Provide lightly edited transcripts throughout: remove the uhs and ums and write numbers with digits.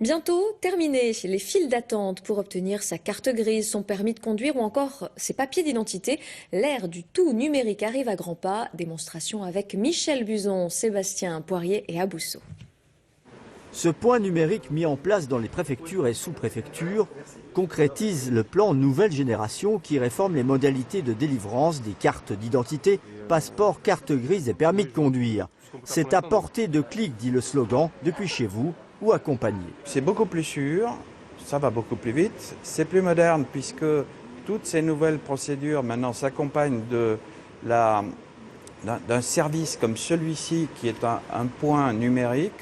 Bientôt terminé, les files d'attente pour obtenir sa carte grise, son permis de conduire ou encore ses papiers d'identité. L'ère du tout numérique arrive à grands pas. Démonstration avec Michel Buzon, Sébastien Poirier et Abousso. Ce point numérique mis en place dans les préfectures et sous-préfectures concrétise le plan Nouvelle Génération qui réforme les modalités de délivrance des cartes d'identité, passeports, carte grise et permis de conduire. C'est à portée de clic, dit le slogan, depuis chez vous ou accompagné. C'est beaucoup plus sûr, ça va beaucoup plus vite, c'est plus moderne puisque toutes ces nouvelles procédures maintenant s'accompagnent d'un service comme celui-ci qui est un point numérique.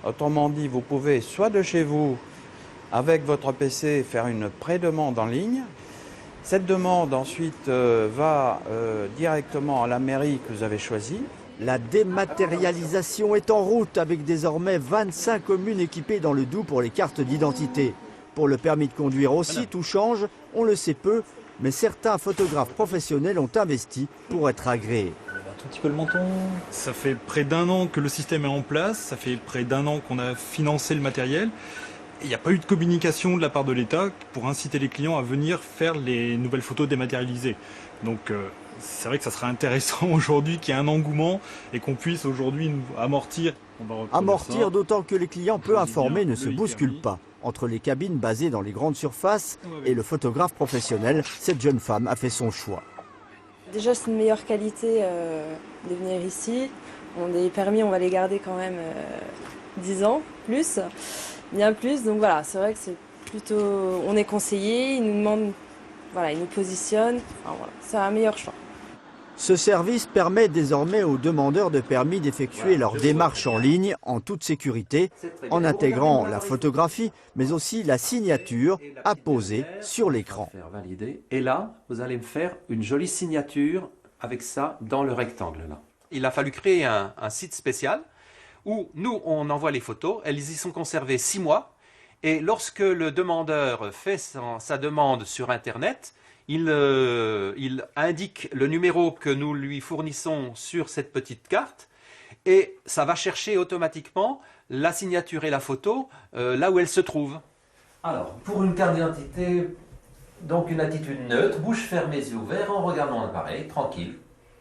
Autrement dit, vous pouvez soit de chez vous, avec votre PC, faire une pré-demande en ligne. Cette demande ensuite va directement à la mairie que vous avez choisie. La dématérialisation est en route avec désormais 25 communes équipées dans le Doubs pour les cartes d'identité. Pour le permis de conduire aussi, tout change, on le sait peu, mais certains photographes professionnels ont investi pour être agréés. Un tout petit peu le menton. Ça fait près d'un an que le système est en place, ça fait près d'un an qu'on a financé le matériel. Il n'y a pas eu de communication de la part de l'État pour inciter les clients à venir faire les nouvelles photos dématérialisées. Donc c'est vrai que ça serait intéressant aujourd'hui qu'il y ait un engouement et qu'on puisse aujourd'hui amortir. Amortir d'autant que les clients peu informés ne se bousculent pas. Entre les cabines basées dans les grandes surfaces et le photographe professionnel, cette jeune femme a fait son choix. Déjà, c'est une meilleure qualité de venir ici. Les permis, on va les garder quand même 10 ans, plus, bien plus. Donc voilà, c'est vrai que c'est plutôt... On est conseillé, ils nous demandent, voilà, ils nous positionnent. Enfin, voilà, c'est un meilleur choix. Ce service permet désormais aux demandeurs de permis d'effectuer leur démarche en ligne en toute sécurité, en intégrant la photographie, mais aussi la signature apposée sur l'écran. Et là, vous allez me faire une jolie signature avec ça dans le rectangle là. Il a fallu créer un site spécial où nous, on envoie les photos, elles y sont conservées 6 mois. Et lorsque le demandeur fait sa demande sur Internet, il indique le numéro que nous lui fournissons sur cette petite carte et ça va chercher automatiquement la signature et la photo là où elle se trouve. Alors, pour une carte d'identité, donc une attitude neutre, bouche fermée, yeux ouverts, en regardant l'appareil, tranquille.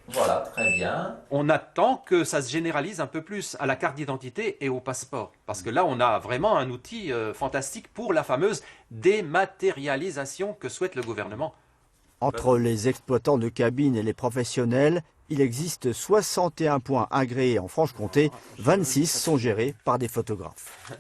Voilà, très bien. On attend que ça se généralise un peu plus à la carte d'identité et au passeport. Parce que là, on a vraiment un outil fantastique pour la fameuse dématérialisation que souhaite le gouvernement. Entre les exploitants de cabines et les professionnels, il existe 61 points agréés en Franche-Comté, 26 sont gérés par des photographes.